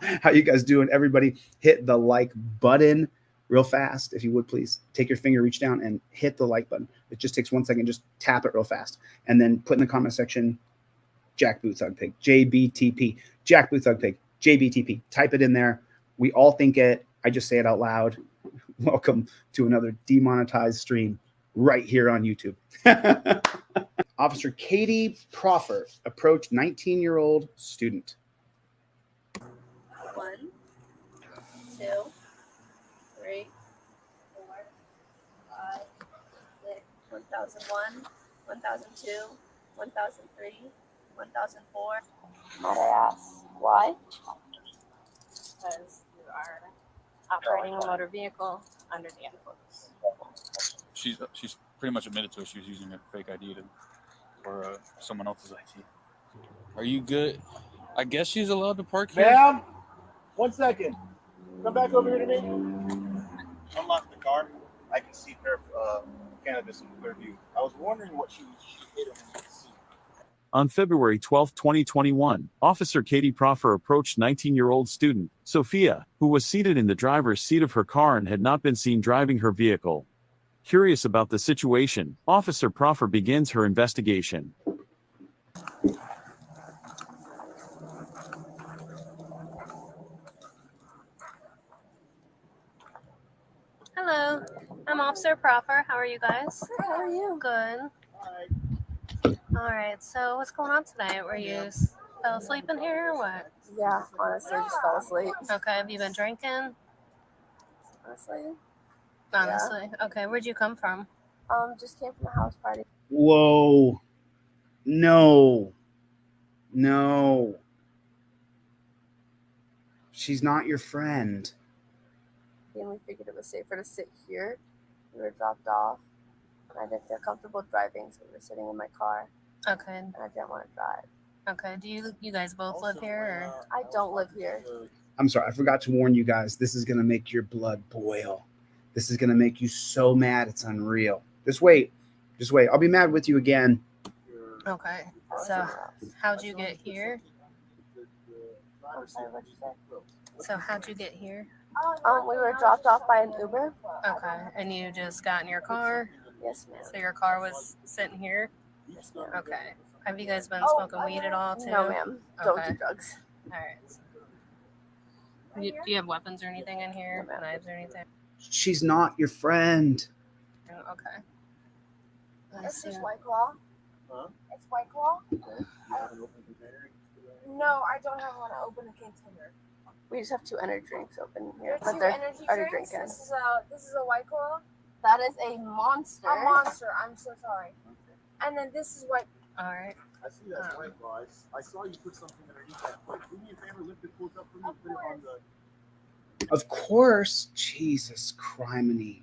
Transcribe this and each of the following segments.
How you guys doing? Everybody hit the like button real fast, if you would please. Take your finger, reach down and hit the like button. It just takes 1 second. Just tap it real fast. And then put in the comment section, Jack Booth Thug Pig, JBTP, Jack Booth Thug Pig, JBTP. Type it in there. We all think it. I just say it out loud. Welcome to another demonetized stream right here on YouTube. Officer Katie Proffer approached 19-year-old student. 1, 2, 3, 4, 5, 6, 1001, 1002, 1003, 1004. Mother asks, why? Because you are operating a motor vehicle under the influence. She's pretty much admitted to it. She was using a fake ID for someone else's ID. Are you good? I guess she's allowed to park here. Ma'am, 1 second. Come back over here to me. Unlock the car. I can see her cannabis in clear view. I was wondering what she hit him in the seat. On February 12, 2021, Officer Katie Proffer approached 19-year-old student, Sophia, who was seated in the driver's seat of her car and had not been seen driving her vehicle. Curious about the situation, Officer Proffer begins her investigation. Hello, I'm Officer Proffer. How are you guys? How are you? Good. All right, so what's going on tonight? Were you fell asleep in here or what? Yeah, honestly, I just fell asleep. Okay, have you been drinking? Honestly? Okay, where'd you come from? Just came from a house party. Whoa. No. She's not your friend. And we figured it was safer to sit here. We were dropped off. And I didn't feel comfortable driving, so we were sitting in my car. Okay. And I didn't want to drive. Okay, do you guys both live here? Or? I don't live here. I'm sorry, I forgot to warn you guys. This is going to make your blood boil. This is going to make you so mad it's unreal. Just wait. I'll be mad with you again. Okay, so how'd you get here? I'm sorry, what'd you say? So how'd you get here? We were dropped off by an Uber. Okay, and you just got in your car? Yes, ma'am. So your car was sitting here? Yes, ma'am. Okay. Have you guys been smoking weed at all, too? No, ma'am. Don't Okay. do drugs. All right. Do you have weapons or anything in here? No, ma'am. Knives or anything? She's not your friend. Okay. It's just White Claw. Huh? It's White Claw. You have an open container? No, I don't have one to open a container. We just have 2 energy drinks open here. Two they're energy already drinks. drinking. This is a White Claw. That is a monster. A monster. I'm so sorry. And then this is White. All right. I see that's white claw. I saw you put something underneath that plate. Do me a favor, lift the quote up for me, put it on the... Of course. Jesus criminy.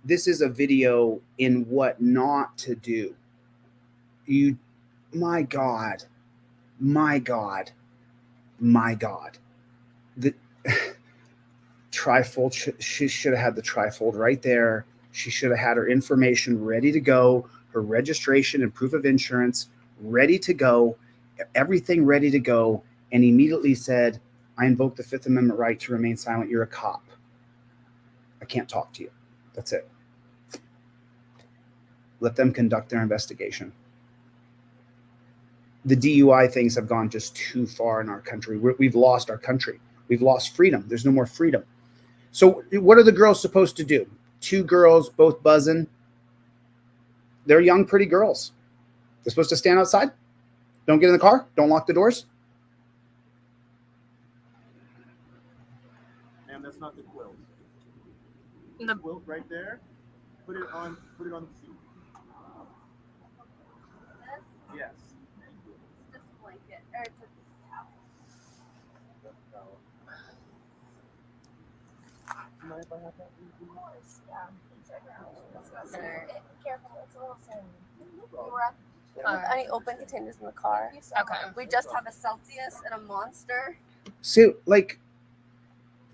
This is a video in what not to do. My God. The trifold, she should have had the trifold right there. She should have had her information ready to go, her registration and proof of insurance ready to go, everything ready to go, and immediately said, I invoke the Fifth Amendment right to remain silent. You're a cop. I can't talk to you. That's it. Let them conduct their investigation. The DUI things have gone just too far in our country. We've lost our country. We've lost freedom. There's no more freedom. So what are the girls supposed to do? 2 girls, both buzzing. They're young, pretty girls. They're supposed to stand outside. Don't get in the car. Don't lock the doors. Ma'am, that's not the quilt. The Quilt right there. Put it on the seat. Yes. Just a blanket. Or it's a towel. Do you mind if I have that? Of course, yeah. Careful, it's a little soon. We don't have any open containers in the car. Okay. We just have a Celsius and a Monster. So,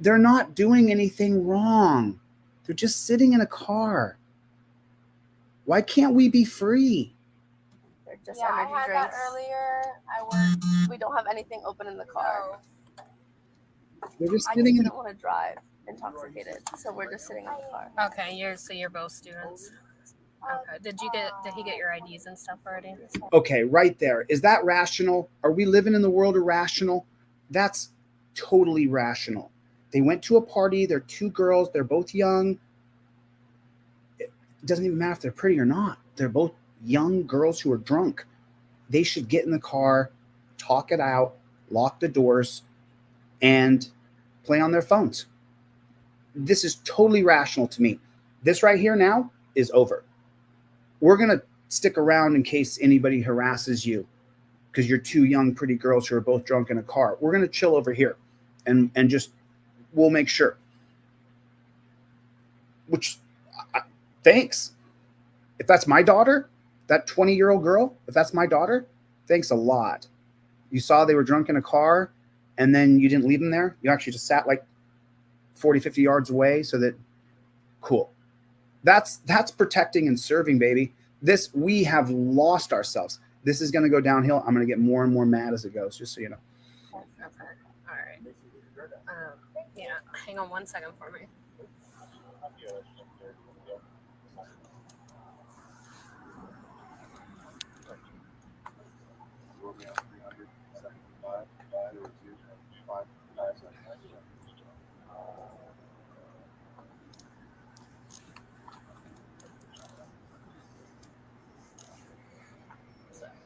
they're not doing anything wrong. They're just sitting in a car. Why can't we be free? They're just Yeah, I energy had that drinks. earlier. I worked. We don't have anything open in the car. No. They're just I just sitting in. didn't want to drive intoxicated, so we're just sitting in the car. Okay, you're both students. Okay. Did he get your IDs and stuff already? Okay, right there. Is that rational? Are we living in the world of rational? That's totally rational. They went to a party. They're two girls. They're both young. It doesn't even matter if they're pretty or not. They're both young girls who are drunk. They should get in the car, talk it out, lock the doors, and play on their phones. This is totally rational to me. This right here now is over. We're going to stick around in case anybody harasses you because you're two young, pretty girls who are both drunk in a car. We're going to chill over here and just, we'll make sure. Which, thanks. If that's my daughter, that 20-year-old girl, if that's my daughter, thanks a lot. You saw they were drunk in a car and then you didn't leave them there. You actually just sat like 40, 50 yards away so that, cool. That's protecting and serving, baby. This, we have lost ourselves. This is going to go downhill. I'm going to get more and more mad as it goes, just so you know. Okay. All right. Yeah. Hang on 1 second for me.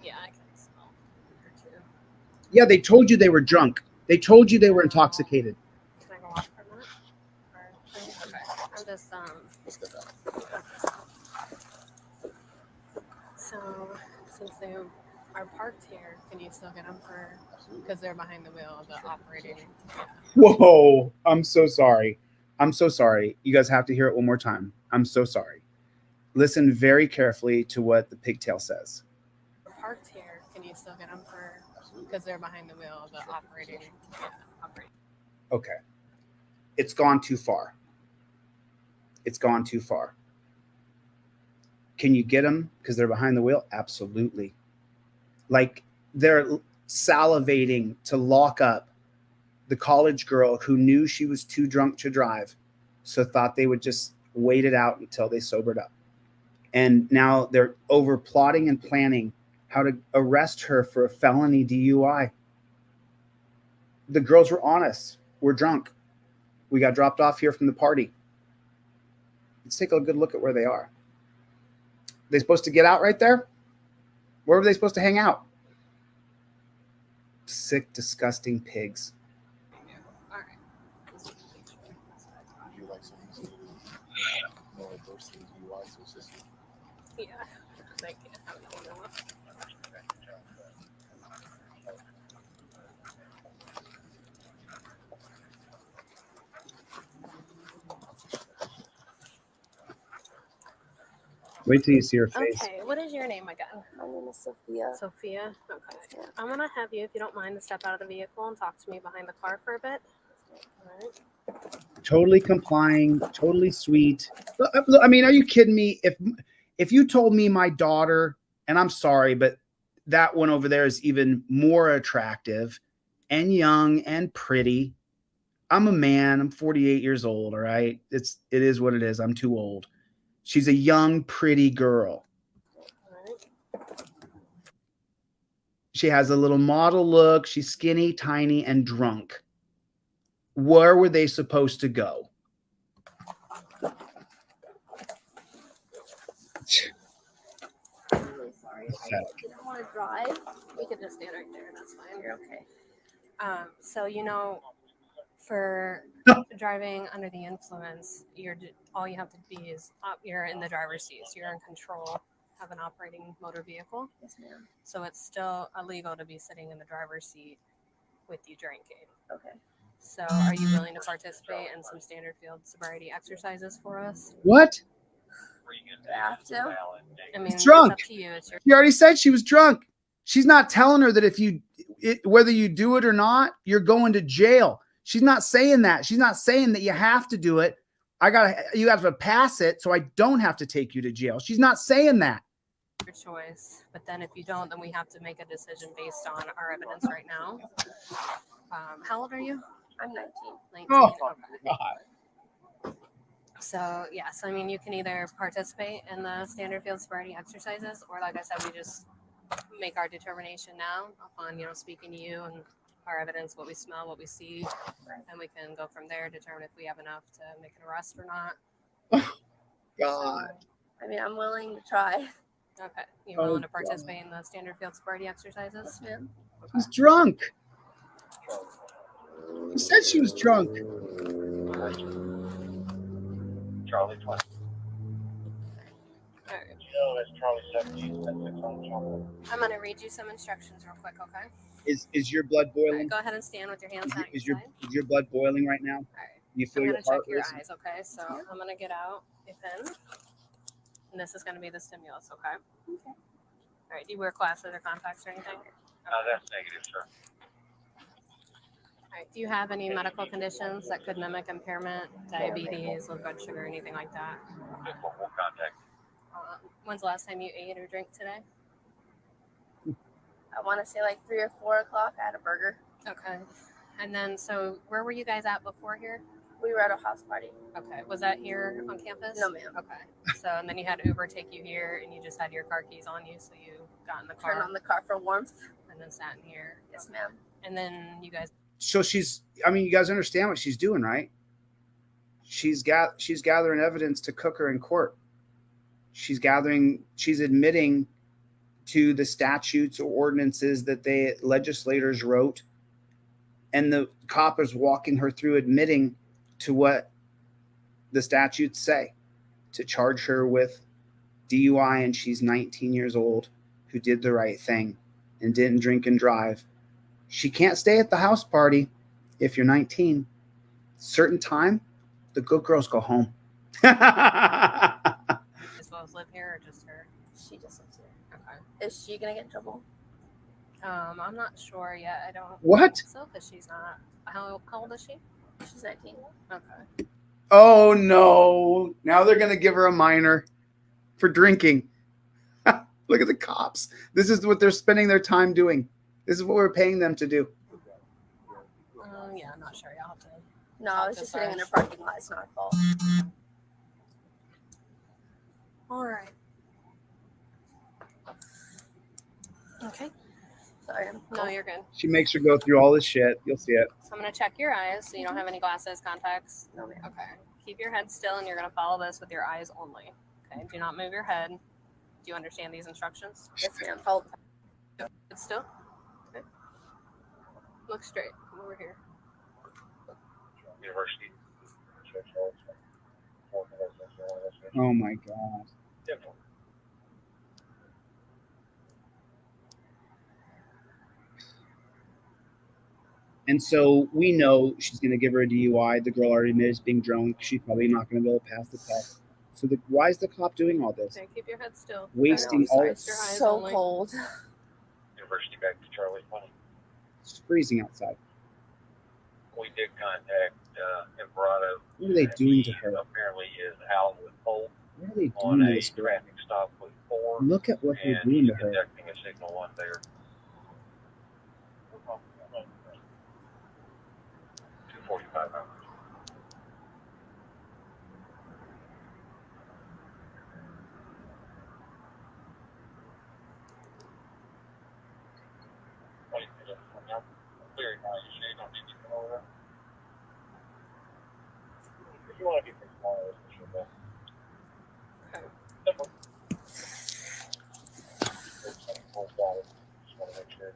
Yeah, I can smell her too. Yeah, they told you they were drunk. They told you they were intoxicated. Can I go off for a minute? Okay. I'm just Let's get that. So since they are parked here, can you still get them for? Because they're behind the wheel of the operating. Yeah. Whoa, I'm so sorry. I'm so sorry. You guys have to hear it one more time. I'm so sorry. Listen very carefully to what the pigtail says. They're parked here. Can you still get them for? Because they're behind the wheel of the operating. Yeah, operating. Okay. It's gone too far. It's gone too far. Can you get them because they're behind the wheel? Absolutely. Like they're salivating to lock up the college girl who knew she was too drunk to drive, so thought they would just wait it out until they sobered up. And now they're over plotting and planning how to arrest her for a felony DUI. The girls were honest. We're drunk. We got dropped off here from the party. Let's take a good look at where they are. They supposed to get out right there? Where were they supposed to hang out? Sick, disgusting pigs. All right. Would you like some more diversity UI system? Yeah. Thank you. Wait till you see her face. Okay. What is your name again? My name is Sophia. Sophia. Okay. I'm gonna have you, if you don't mind, to step out of the vehicle and talk to me behind the car for a bit. All right. Totally complying, totally sweet. Look, I mean, are you kidding me? If you told me my daughter, and I'm sorry, but that one over there is even more attractive and young and pretty. I'm a man. I'm 48 years old. All right. It is what it is. I'm too old. She's a young, pretty girl. She has a little model look. She's skinny, tiny, and drunk. Where were they supposed to go? I'm really sorry. I didn't want to drive. We could just stand right there. That's fine. You're okay. So for driving under the influence, all you have to be is you're in the driver's seat, so you're in control of an operating motor vehicle. Yes, ma'am. So it's still illegal to be sitting in the driver's seat with you drinking. Okay. So are you willing to participate in some standard field sobriety exercises for us? What? Do I have to? I mean, It's drunk. It's up to you. It's your She already said she was drunk. She's not telling her that whether you do it or not, you're going to jail. She's not saying that. She's not saying that you have to do it. You have to pass it so I don't have to take you to jail. She's not saying that. choice. But then if you don't, then we have to make a decision based on our evidence right now. How old are you? I'm 19. 19. Oh, Okay. God. So yes, I mean you can either participate in the standard field sobriety exercises, or like I said, we just make our determination now upon speaking to you and our evidence, what we smell, what we see, and we can go from there, determine if we have enough to make an arrest or not. God. I mean, I'm willing to try. Okay, you willing to God. participate in the standard field sobriety exercises? Yes, ma'am. She's drunk. She said she was drunk. Charlie 20. All right. That's Charlie 17. That's 6 on chocolate. I'm gonna read you some instructions real quick, okay? Is your blood All right, boiling? go ahead and stand with your hands down at Is your your side. is your blood boiling right now? All right. You feel I'm your gonna check heart your racing? eyes, okay? So I'm gonna get out a pen, and this is gonna be the stimulus, okay? Okay. All right. Do you wear glasses or contacts or anything? That's negative, sir. All right. Do you have any medical conditions that could mimic impairment, diabetes, low blood sugar, anything like that? Full contact. When's the last time you ate or drank today? I want to say like 3 or 4 o'clock. I had a burger. Okay. And then, so where were you guys at before here? We were at a house party. Okay. Was that here on campus? No, ma'am. Okay. So, and then you had Uber take you here, and you just had your car keys on you, so you got in the car Turned on the car for warmth. and then sat in here. Yes, ma'am. And then you guys. So you guys understand what she's doing, right? She's gathering evidence to cook her in court. She's admitting to the statutes or ordinances that the legislators wrote, and the cop is walking her through admitting to what the statutes say, to charge her with DUI, and she's 19 years old, who did the right thing and didn't drink and drive. She can't stay at the house party if you're 19. Certain time, the good girls go home. As well as live here, or just her? She just lives here. Okay. Is she gonna get in trouble? I'm not sure yet. I don't. What? think so, because she's not. How old is she? She's 19. Okay. Oh no. Now they're going to give her a minor for drinking. Look at the cops. This is what they're spending their time doing. This is what we're paying them to do. Yeah, I'm not sure. Y'all have to. No, I was just sitting in her parking lot. It's not her fault. All right. Okay. Sorry, I'm No, you're good. She makes her go through all this shit. You'll see it. So I'm gonna check your eyes. So you don't have any glasses, contacts. No, ma'am. Okay. Keep your head still, and you're gonna follow this with your eyes only. Okay. Do not move your head. Do you understand these instructions? Yes, ma'am. Follow the Head still. Okay. Look straight. Come over here. University. Oh my God. And so we know she's going to give her a DUI. The girl already admits being drunk. She's probably not going to be able to pass the test. So why is the cop doing all this? Okay. Keep your head still. Wasting I know, all. it's Your eyes so only. cold. University back to Charlie 20. It's freezing outside. We did contact Embrato. What are they doing to her? Apparently is out with Holt What are they on doing to a this girl? traffic stop with 4. Look at what they're And doing he's to her. conducting a signal 1 there. 2:45 hours. Very nice. You don't need to come over. If you want to get things tomorrow, it's for sure. Okay. Simple. Just want to make sure.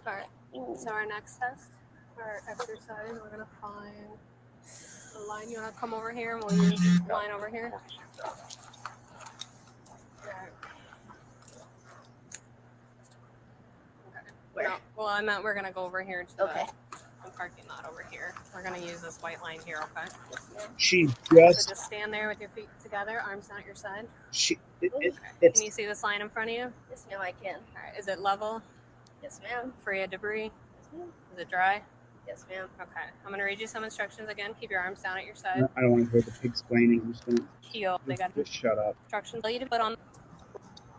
All right. So our next test, our exercise, we're gonna find the line. You wanna come over here, and we'll use the line over here. All right. Where? No, well, I meant we're gonna go over here to Okay. the parking lot over here. We're gonna use this white line here, okay? Yes, ma'am. She So just just stand there with your feet together, arms down at your side. Okay. it's Can you see this line in front of you? Yes, ma'am. I can. All right. Is it level? Yes, ma'am. Free of debris? Yes, ma'am. Is it dry? Yes, ma'am. Okay. I'm gonna read you some instructions again. Keep your arms down at your side. I don't want to hear the pig explaining. I'm just gonna Heel. They got just shut up. instructions. Tell you to put on.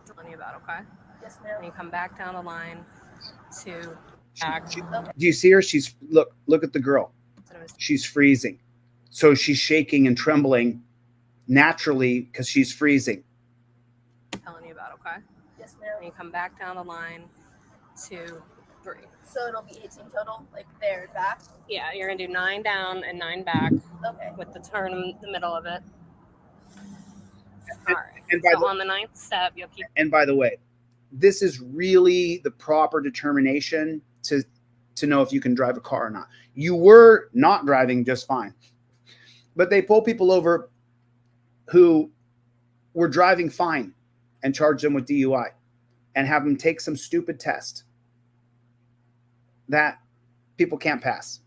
Telling you about, okay? Yes, And ma'am. you come back down the line to back. Do you see her? She's look at the girl. She's freezing. So she's shaking and trembling naturally because she's freezing. Telling you about, okay? Yes, ma'am. And you come back down the line, 2, 3. So it'll be 18 total, like there and back. Yeah, you're gonna do 9 down and 9 back Okay. with the turn in the middle of it. And, All right. and by So on the 9th step, you'll keep. And by the way, this is really the proper determination to know if you can drive a car or not. You were not driving just fine, but they pull people over who were driving fine and charge them with DUI and have them take some stupid test that people can't pass.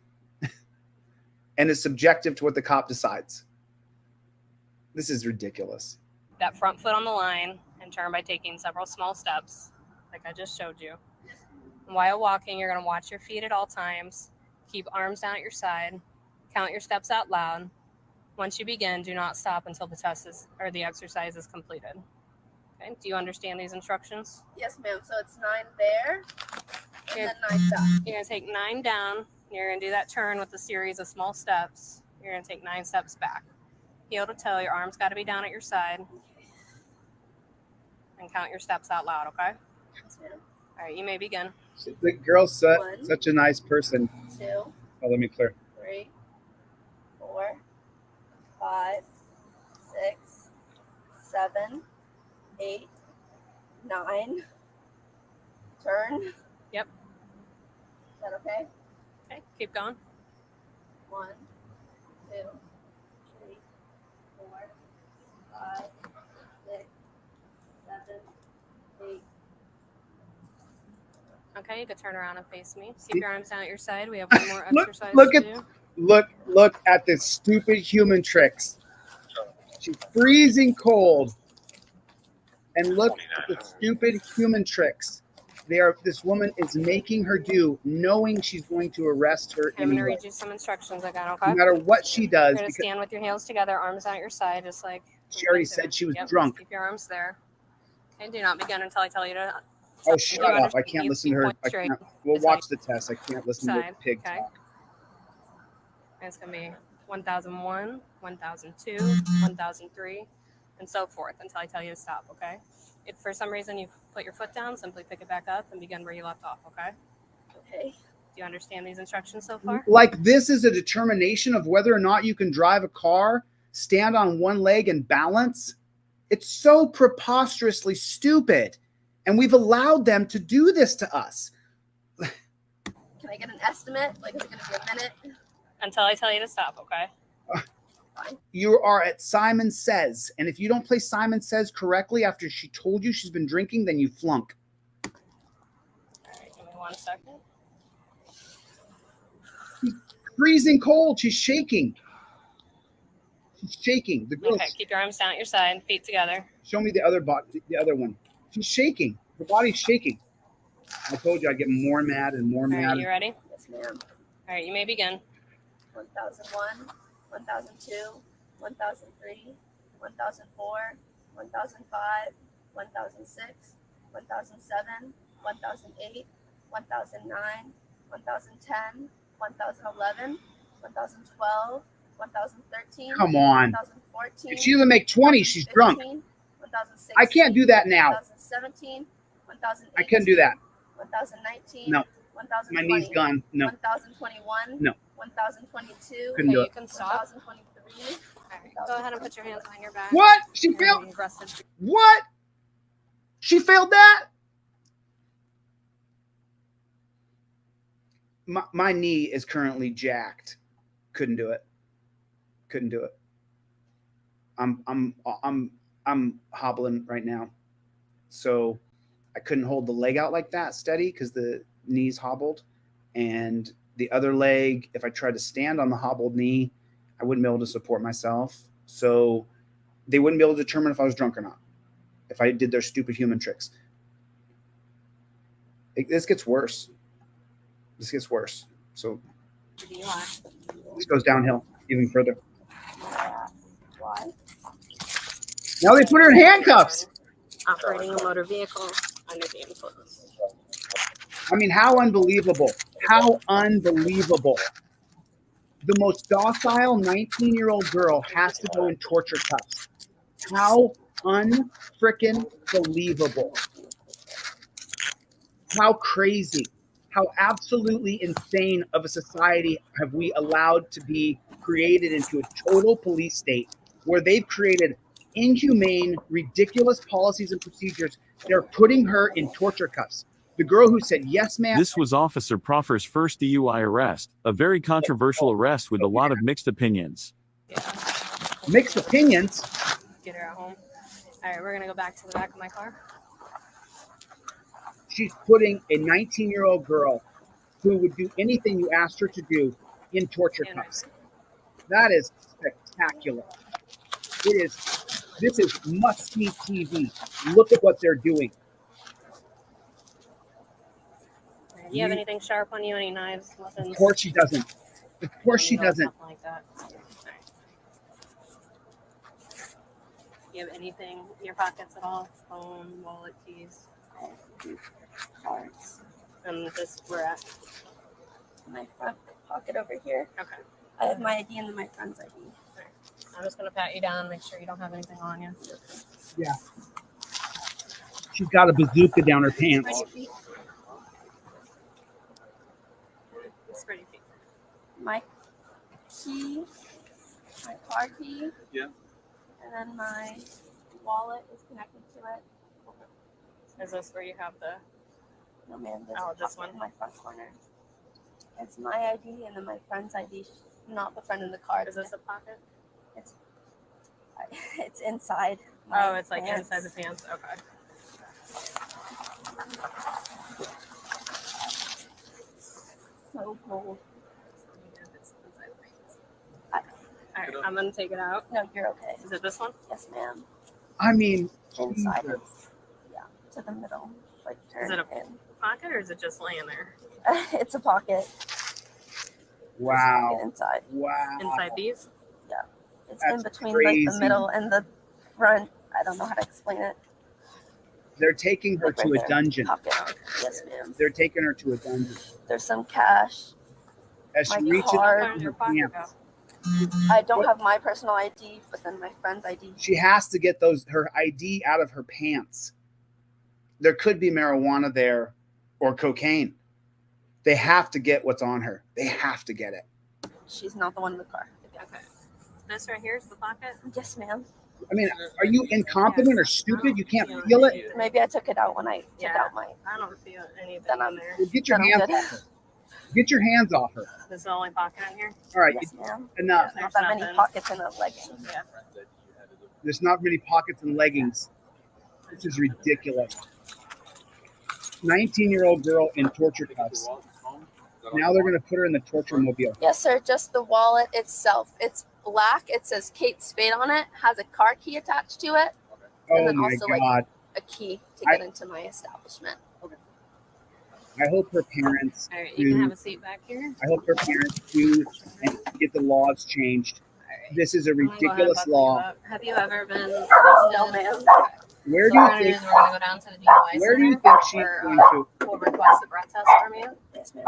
And it's subjective to what the cop decides. This is ridiculous. That front foot on the line and turn by taking several small steps, like I just showed you. And while walking, you're going to watch your feet at all times. Keep arms down at your side. Count your steps out loud. Once you begin, do not stop until the test is or the exercise is completed. Okay? Do you understand these instructions? Yes, ma'am. So it's 9 there, and Okay. then 9 back. You're going to take 9 down. You're going to do that turn with a series of small steps. You're going to take 9 steps back. Heel to toe, your arms got to be down at your side. And count your steps out loud, okay? Yes, ma'am. All right, you may begin. The girl's One. such a nice person. 2, Oh, let me clear. 3, 4, 5, 6, 7, 8, 9. Turn. Yep. Is that okay? Okay, keep going. 1, 2, 3, 4, 5, 6, 7, 8. Okay, you can turn around and face me. Keep your arms down at your side. We have one more exercise look to at- do. Look at this stupid human tricks. She's freezing cold. And look at the stupid human tricks. This woman is making her do, knowing she's going to arrest her I'm going to anyway. read you some instructions again, No okay? matter what she You're does, going to because stand with your heels together, arms out at your side, just like she already like said she was Yep, drunk. Keep your arms there. And do not begin until I tell you to. Oh, You shut up. I understand- can't you listen to her. point I straight. can't. We'll It's like watch the test. I can't listen to side, pig okay? talk. And it's going to be 1001, 1002, 1003, and so forth until I tell you to stop, okay? If for some reason you put your foot down, simply pick it back up and begin where you left off, okay? Okay. Do you understand these instructions so far? Like this is a determination of whether or not you can drive a car, stand on one leg and balance. It's so preposterously stupid. And we've allowed them to do this to us. Can I get an estimate? Like, is it going to be a minute? Until I tell you to stop, okay? You are at Simon Says. And if you don't play Simon Says correctly after she told you she's been drinking, then you flunk. All right, give me 1 second. Freezing cold. She's shaking. She's shaking. The girl. Okay, keep your arms down at your side, feet together. Show me the other the other one. She's shaking. Her body's shaking. I told you I'd get more mad and more All right, mad. you ready? Yes, ma'am. All right, you may begin. 1001, 1002, 1003, 1004, 1005, 1006, 1007, 1008, 1009, 1010, 1011, 1012, 1013. Come on. 2014. If she doesn't make 20, she's drunk. 2016, I can't do that now. 2017, 2018. I can't do that. 2019. No. 1020. My knee's gone. No. 1021. No. 1022. Couldn't do Okay, it. you can stop. 1023. All right, go ahead and put your hands behind your back. What? She And failed? rested. What? She failed that? My knee is currently jacked. Couldn't do it. Couldn't do it. I'm hobbling right now. So I couldn't hold the leg out like that steady because the knee's hobbled. And the other leg, if I tried to stand on the hobbled knee, I wouldn't be able to support myself. So they wouldn't be able to determine if I was drunk or not if I did their stupid human tricks. This gets worse. This gets worse. So this goes downhill even further. Why? Now they put her in handcuffs. Operating a motor vehicle under the influence. I mean, how unbelievable. How unbelievable. The most docile 19-year-old girl has to go in torture cuffs. How unfrickin' believable. How crazy. How absolutely insane of a society have we allowed to be created into a total police state where they've created inhumane, ridiculous policies and procedures. They're putting her in torture cuffs. The girl who said, yes, ma'am. This was Officer Proffer's first DUI arrest, a very controversial arrest with a lot of mixed opinions. Yeah. Mixed opinions? Get her at home. All right, we're going to go back to the back of my car. She's putting a 19-year-old girl who would do anything you asked her to do in torture cuffs. That is spectacular. This is must-see TV. Look at what they're doing. Do you have anything sharp on you? Any knives, weapons? Of course she doesn't. Of course she doesn't. Something like that. All right. Do you have anything in your pockets at all? Phone, wallet, keys? Cards. And this we're at. My front pocket over here. Okay. I have my ID and then my friend's ID. Right. I'm just going to pat you down, make sure you don't have anything on you. Yeah. She's got a bazooka down her pants. Spread your feet. My key, my car key. Yeah. And then my wallet is connected to it. Is this where you have the... No, ma'am. This one? In my front corner. It's my ID and then my friend's ID. Not the friend in the car. Is this a pocket? It's inside. Oh, it's like pants. inside the pants. Okay. So cold. All right, I'm gonna take it out. No, you're okay. Is it this one? Yes, ma'am. I mean, Inside. Jesus. Yeah, to the middle. Like turn Is it in. Pocket or is it just laying there? It's a pocket. Wow. Pocket inside. Wow. Inside these? It's That's in between crazy. like the middle and the front. I don't know how to explain it. They're taking her Like to right a there. dungeon. Pocket. Yes, ma'am. They're taking her to a dungeon. There's some cash. As she My reaches card. Where in did her your pocket pants, go? I don't have my personal ID, but then my friend's ID. she has to get her ID out of her pants. There could be marijuana there or cocaine. They have to get what's on her. They have to get it. She's not the one in the car. Okay. This right here is the pocket? Yes, ma'am. I mean, are you incompetent or stupid? You can't feel it? Maybe I took it out when I took Yeah. out my. I don't feel anything Then in there. Well, get your Then I'm hands good. off her. Get your hands off her. This is the only pocket in here? All right, Yes, ma'am. enough. Not that many nothing. pockets in a legging. Yeah. There's not many pockets and leggings. This is ridiculous. 19-year-old girl in torture cuffs. Now they're going to put her in the torture mobile. Yes, sir. Just the wallet itself. It's black. It says Kate Spade on it. Has a car key attached to it. And Oh then my also, like, God. a key to get into my establishment. I hope her parents All right, you can have a seat back here. I hope her parents do and get the laws changed. This is a I'm gonna go ahead and ridiculous buckle you law. up. Have you ever been No, arrested? ma'am. Where So do what you we're gonna do think is we're gonna go down to the DUI where do you center think she's where, going to we'll request a breath test from you, Yes, ma'am.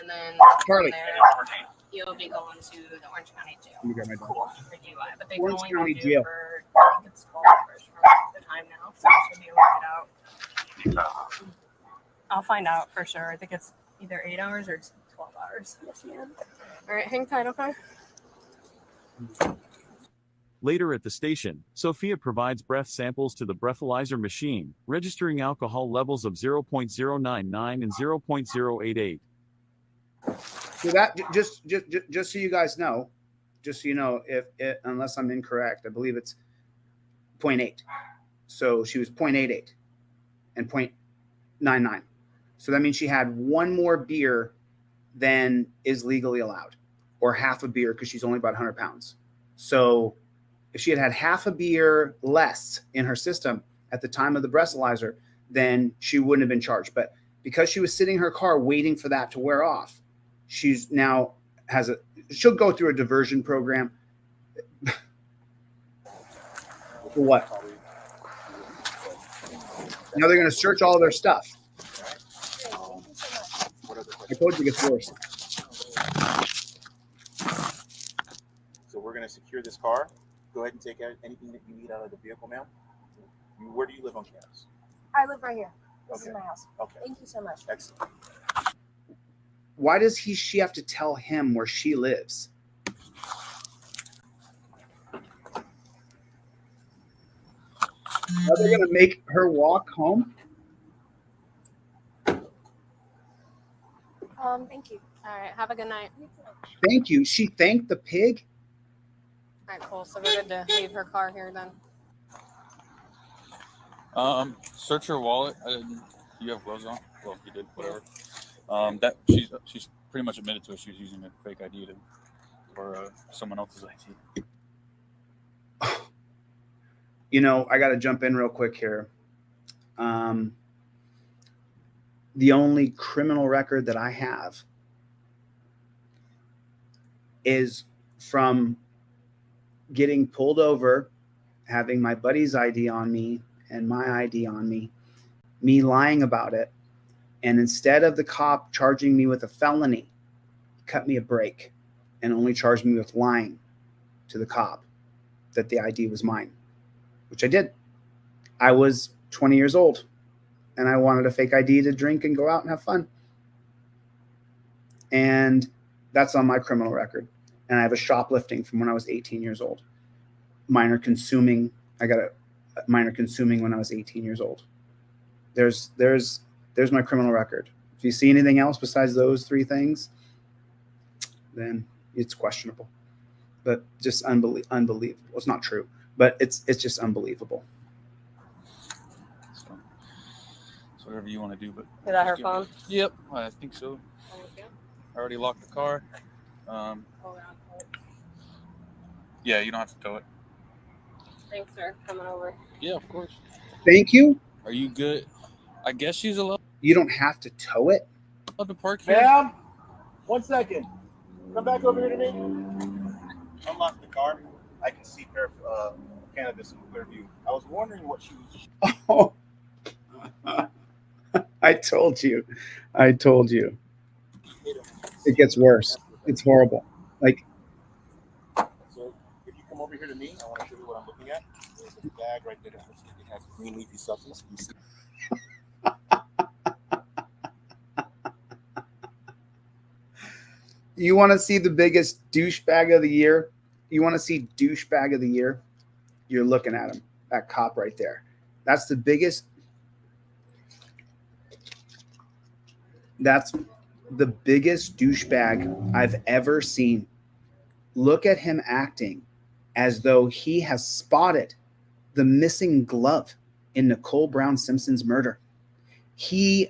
and then Charlie? from there, you'll be going to the Orange County Jail Let me grab my dog. for DUI. But they Orange can only County hold you Jail. for I think it's 12 hours from the time now, so you should be able to get out. I'll find out for sure. I think it's either 8 hours or 12 hours. Yes, ma'am. All right, hang tight, okay? Later at the station, Sophia provides breath samples to the breathalyzer machine, registering alcohol levels of 0.099 and 0.088. So that just so you guys know, just so you know, if it, unless I'm incorrect, I believe it's 0.8. So she was 0.88 and 0.99. So that means she had one more beer than is legally allowed, or half a beer because she's only about 100 pounds. So if she had had half a beer less in her system at the time of the breathalyzer, then she wouldn't have been charged. But because she was sitting in her car waiting for that to wear off, she's now she'll go through a diversion program. For what? Now they're going to search all their stuff. I told you it gets worse. So we're going to secure this car. Go ahead and take out anything that you need out of the vehicle, ma'am. Where do you live on campus? I live right here. This Okay. is my house. Okay. Thank you so much. Excellent. Why does she have to tell him where she lives? Are they going to make her walk home? Thank you. All right. Have a good night. Thank you. She thanked the pig? All right, cool. So we're good to leave her car here then. Search her wallet. You have gloves on? Well, you did. Whatever. That she's pretty much admitted to it. She was using a fake ID or someone else's ID. You know, I got to jump in real quick here. The only criminal record that I have is from getting pulled over, having my buddy's ID on me and my ID on me lying about it. And instead of the cop charging me with a felony, he cut me a break and only charged me with lying to the cop that the ID was mine, which I did. I was 20 years old and I wanted a fake ID to drink and go out and have fun. And that's on my criminal record. And I have a shoplifting from when I was 18 years old. Minor consuming. I got a minor consuming when I was 18 years old. There's my criminal record. If you see anything else besides those three things, then it's questionable. But just unbelievable. It's not true, but it's just unbelievable. So whatever you want to do, but Is that her phone? Yep, I think so. Thank you. I already locked the car. Hold on. Yeah, you don't have to tow it. Thanks, sir. Coming over. Yeah, of course. Thank you. Are you good? I guess she's allowed You don't have to tow it. to park here. Ma'am, 1 second. Come back over here to me. Unlock the car. I can see cannabis in clear view. I was wondering what she was. Oh, I told you. It gets worse. It's horrible. Like, So if you come over here to me, I want to show you what I'm looking at. There's a bag right there that looks like it has green leafy substance. You see- you want to see the biggest douchebag of the year? You want to see douchebag of the year? You're looking at him, that cop right there. That's the biggest. That's the biggest douchebag I've ever seen. Look at him acting as though he has spotted the missing glove in Nicole Brown Simpson's murder. He's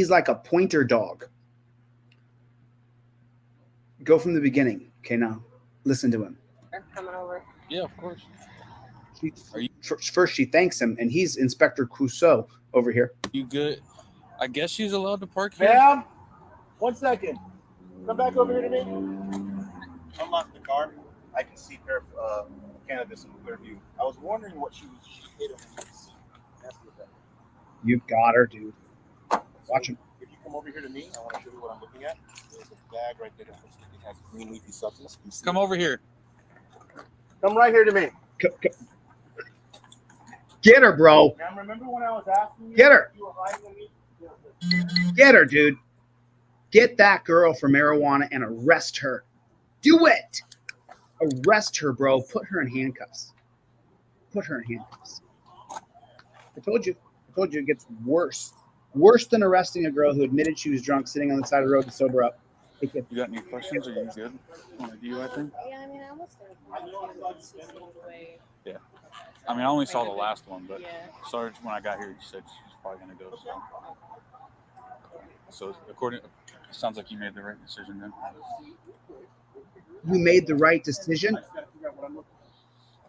like a pointer dog. Go from the beginning. Okay, now listen to him. They're coming over. Yeah, of course. First, she thanks him, and he's Inspector Clouseau over here. You good? I guess she's allowed to park here. Ma'am, 1 second. Come back over here to me. Unlock the car. I can see cannabis in clear view. I was wondering what she hit him with. That's what that. You got her, dude. Watch him. If you come over here to me, I want to show you what I'm looking at. There's a bag right there that looks like it has green leafy substance. You see Come it? over here. Come right here to me. Get her, bro. Now, remember when I was asking you? Get her. You were hiding with me? Get her, dude. Get that girl for marijuana and arrest her. Do it. Arrest her, bro. Put her in handcuffs. Put her in handcuffs. I told you it gets worse. Worse than arresting a girl who admitted she was drunk sitting on the side of the road to sober up. It gets You got any questions? Are you good? Want to do I think? Yeah, I mean, I almost don't know the way. Yeah. I mean, I only saw the last one, but Yeah. Sarge, when I got here, he said she's probably gonna go. So according, it sounds like you made the right decision then. You made the right decision.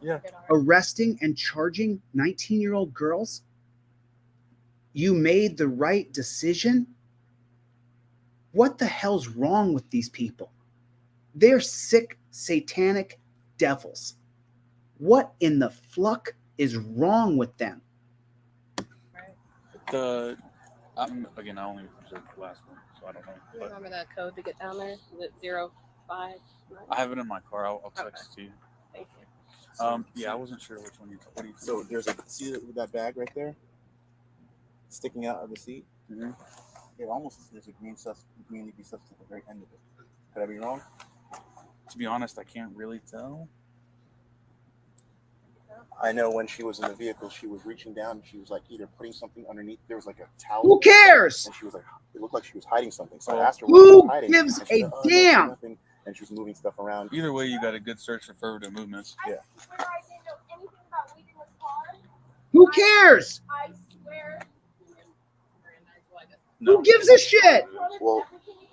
Yeah. Arresting and charging 19-year-old girls. You made the right decision. What the hell's wrong with these people? They're sick, satanic devils. What in the fluck is wrong with them? Again, I only observed the last one. so I don't know. You But remember that code to get down there? Is it 059? I have it in my car. I'll text it to you. Thank you. Yeah, I wasn't sure which one you. What do you? So there's a see that bag right there, sticking out of the seat. Mhm. It almost there's a green leafy substance at the very end of it. Could I be wrong? To be honest, I can't really tell. I know when she was in the vehicle, she was reaching down and she was like either putting something underneath. There was like a towel. Who cares? And she was like, it looked like she was hiding something. So Oh. I asked her what she Who was hiding. gives and she a said, damn? nothing. And she was moving stuff around. Either way, you got a good search for furtive movements. Yeah. I swear I didn't know anything about weed in this car. Who cares? I swear. Who gives a shit? Well,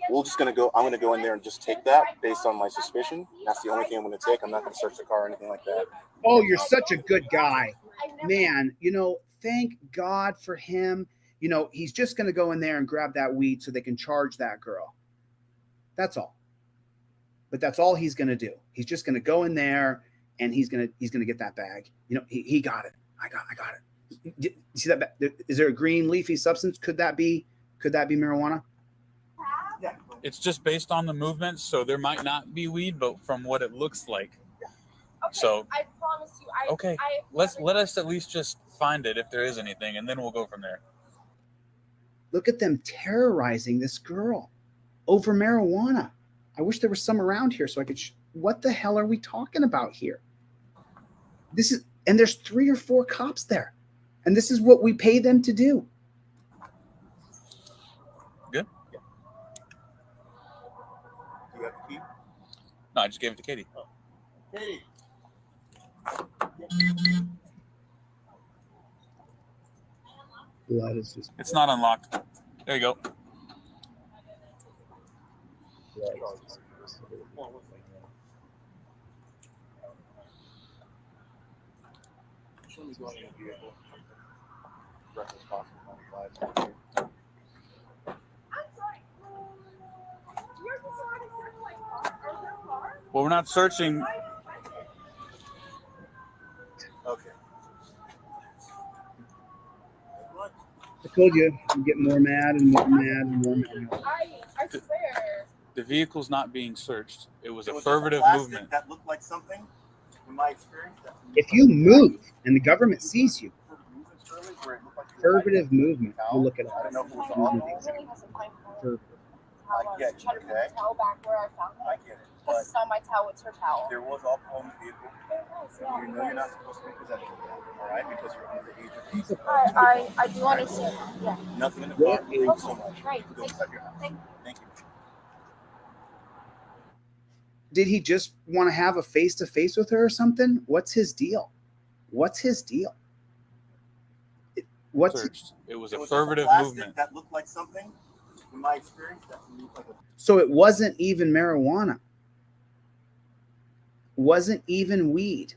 we're just gonna go. I'm gonna go in there and just take that based on my suspicion. That's the only thing I'm gonna take. I'm not gonna search the car or anything like that. Oh, you're such a good guy. Man, thank God for him. He's just going to go in there and grab that weed so they can charge that girl. That's all. But that's all he's going to do. He's just going to go in there and he's going to get that bag. He got it. I got it. You see that? Is there a green leafy substance? Could that be marijuana? Yeah. It's just based on the movements, so there might not be weed, but from what it looks like. Okay, So I promise you. okay, let us at least just find it if there is anything, and then we'll go from there. Look at them terrorizing this girl over marijuana. I wish there was some around here so I could. What the hell are we talking about here? And there's 3 or 4 cops there, and this is what we pay them to do. Good. Yeah. Do you have the key? No, I just gave it to Katie. Oh. Katie. Blood is just. It's not unlocked. There you go. Show me going in a vehicle. Reckless possible 95. I'm sorry. You're just trying to search my car or your car? Well, we're not searching. Okay. I told you, you get more mad and more mad and more mad. I swear. The vehicle's not being searched. It was a It was furtive plastic movement. that looked like something. In my experience, If you move and the government sees you, furtive movement. We'll look it I up. don't know if it was I alcohol. really wasn't my fault. Furtive. I get you, Try to put okay? the towel back where I found I it. get it. Because But it's not my towel, it's her towel. there was alcohol in the vehicle. There was, yeah, You know you're not supposed to be possessing that, all right? Because you're under the age of 18. I do understand. Yeah. Nothing in the car. Thank you so much. Right. Go inside your house. Thank you. Thank you. Did he just want to have a face-to-face with her or something? What's his deal? Searched. It was a furtive plastic movement. that looked like something. In my experience, that looked like a. So it wasn't even marijuana. Wasn't even weed.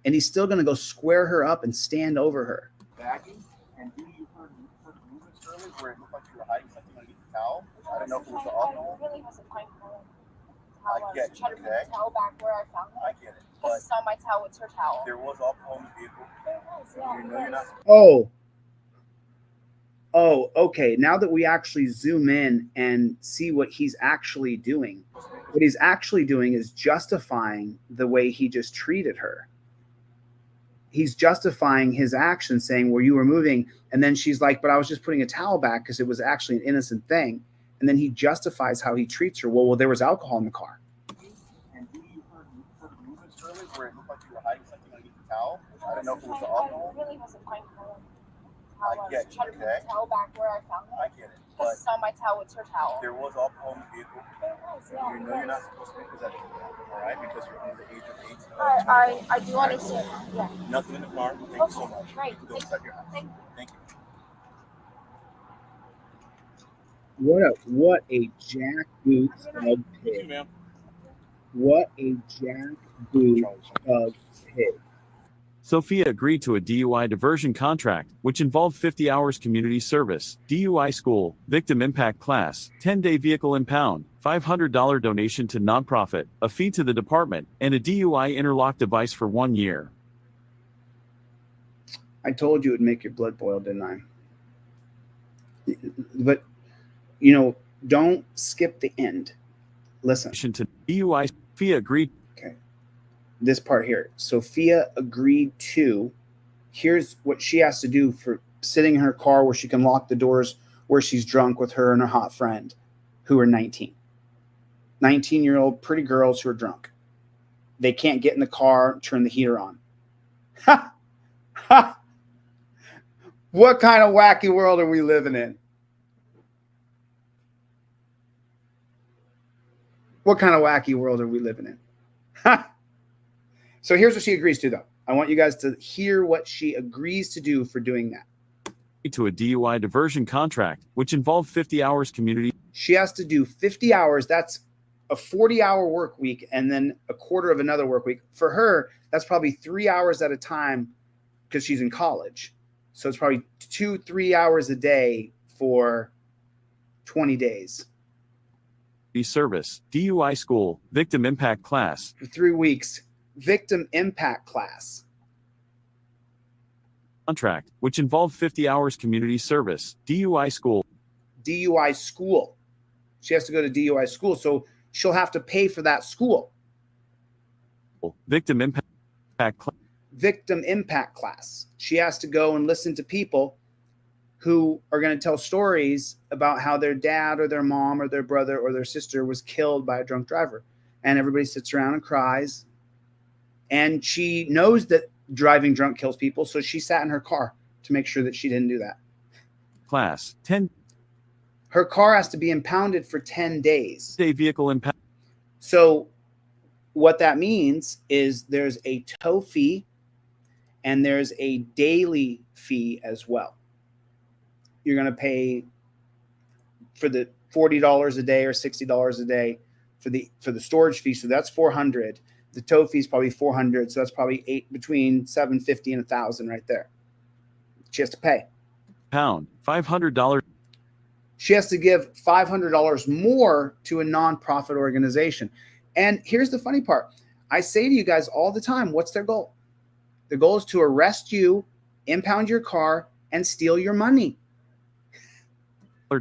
And he's still going to go square her up and stand over her. Bagging, and do you heard movements earlier where it looked like you were hiding something underneath the towel? I don't know if it was the alcohol. I really wasn't my fault. I get you, Try to put okay? the towel back where I found it. I get it. Because But it's not my towel, it's her towel. there was alcohol in the vehicle. There was, yeah. You know you're not. Oh, okay. Now that we actually zoom in and see what he's actually doing, what he's actually doing is justifying the way he just treated her. He's justifying his action, saying, well, you were moving. And then she's like, but I was just putting a towel back because it was actually an innocent thing. And then he justifies how he treats her. Well, there was alcohol in the car. And do you heard movements earlier where it looked like you were hiding something underneath the towel? I don't know if it was the alcohol. I really wasn't my fault. I get you, Try to put okay? the towel back where I found it. I get it. Because But it's not my towel, it's her towel. there was alcohol in the vehicle. There was, yeah. You know you're not supposed to be possessing that, all right? Because you're under the age of 18. I do understand. Yeah. Nothing in the car. Thank you so much. Right. Go inside your house. Thank you. Thank you. What a jackboot of pig. Ma'am. What a jackboot of pig. Sophia agreed to a DUI diversion contract, which involved 50 hours community service, DUI school, victim impact class, 10-day vehicle impound, $500 donation to nonprofit, a fee to the department, and a DUI interlock device for 1 year. I told you it would make your blood boil, didn't I? But, don't skip the end. Listen. To DUI, Sophia agreed. Okay. This part here. Sophia agreed to. Here's what she has to do for sitting in her car where she can lock the doors where she's drunk with her and her hot friend who are 19. 19-year-old pretty girls who are drunk. They can't get in the car, turn the heater on. Ha! Ha! What kind of wacky world are we living in? What kind of wacky world are we living in? Ha! So here's what she agrees to, though. I want you guys to hear what she agrees to do for doing that. To a DUI diversion contract, which involved 50 hours community. She has to do 50 hours. That's a 40-hour work week and then a quarter of another work week. For her, that's probably 3 hours at a time because she's in college. So it's probably 2-3 hours a day for 20 days. Service, DUI school, victim impact class. For 3 weeks, victim impact class. Contract, which involved 50 hours community service, DUI school. DUI school. She has to go to DUI school, so she'll have to pay for that school. Victim impact class. Victim impact class. She has to go and listen to people who are going to tell stories about how their dad or their mom or their brother or their sister was killed by a drunk driver. And everybody sits around and cries. And she knows that driving drunk kills people, so she sat in her car to make sure that she didn't do that. Class 10. Her car has to be impounded for 10 days. Day vehicle impound. So what that means is there's a tow fee and there's a daily fee as well. You're going to pay for the $40 a day or $60 a day for the storage fee, so that's $400. The tow fee is probably $400, so that's probably between $750 and $1,000 right there. She has to pay. Pound $500. She has to give $500 more to a nonprofit organization. And here's the funny part. I say to you guys all the time, what's their goal? The goal is to arrest you, impound your car, and steal your money.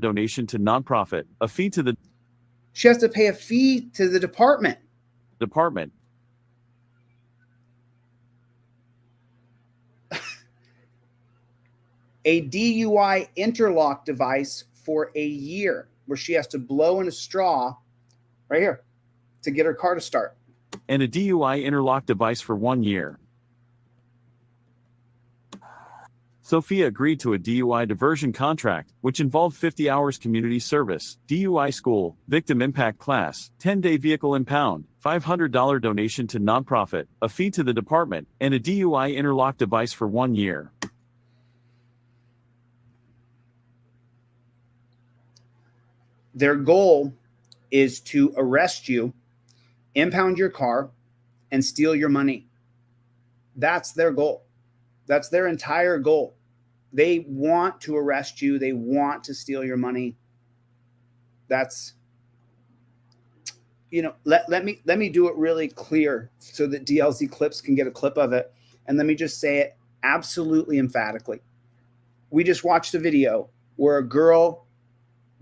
Donation to nonprofit, a fee to the. She has to pay a fee to the department. A DUI interlock device for a year where she has to blow in a straw right here to get her car to start. And a DUI interlock device for 1 year. Sophia agreed to a DUI diversion contract, which involved 50 hours community service, DUI school, victim impact class, 10-day vehicle impound, $500 donation to nonprofit, a fee to the department, and a DUI interlock device for 1 year. Their goal is to arrest you, impound your car, and steal your money. That's their goal. That's their entire goal. They want to arrest you. They want to steal your money. That's, let me do it really clear so that DLZ Clips can get a clip of it. And let me just say it absolutely emphatically. We just watched a video where a girl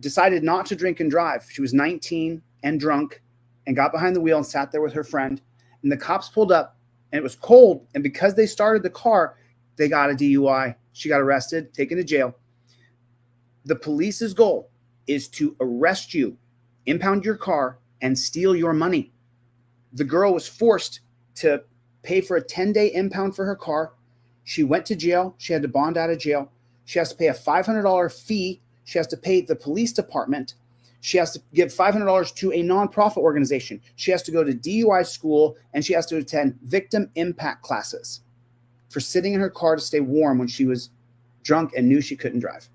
decided not to drink and drive. She was 19 and drunk and got behind the wheel and sat there with her friend. And the cops pulled up and it was cold. And because they started the car, they got a DUI. She got arrested, taken to jail. The police's goal is to arrest you, impound your car, and steal your money. The girl was forced to pay for a 10-day impound for her car. She went to jail. She had to bond out of jail. She has to pay a $500 fee. She has to pay the police department. She has to give $500 to a nonprofit organization. She has to go to DUI school, and she has to attend victim impact classes for sitting in her car to stay warm when she was drunk and knew she couldn't drive.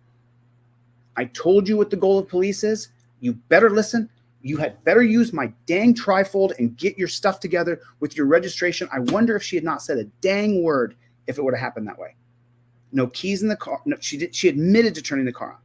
I told you what the goal of police is. You better listen. You had better use my dang trifold and get your stuff together with your registration. I wonder if she had not said a dang word if it would have happened that way. No keys in the car. No, she admitted to turning the car on.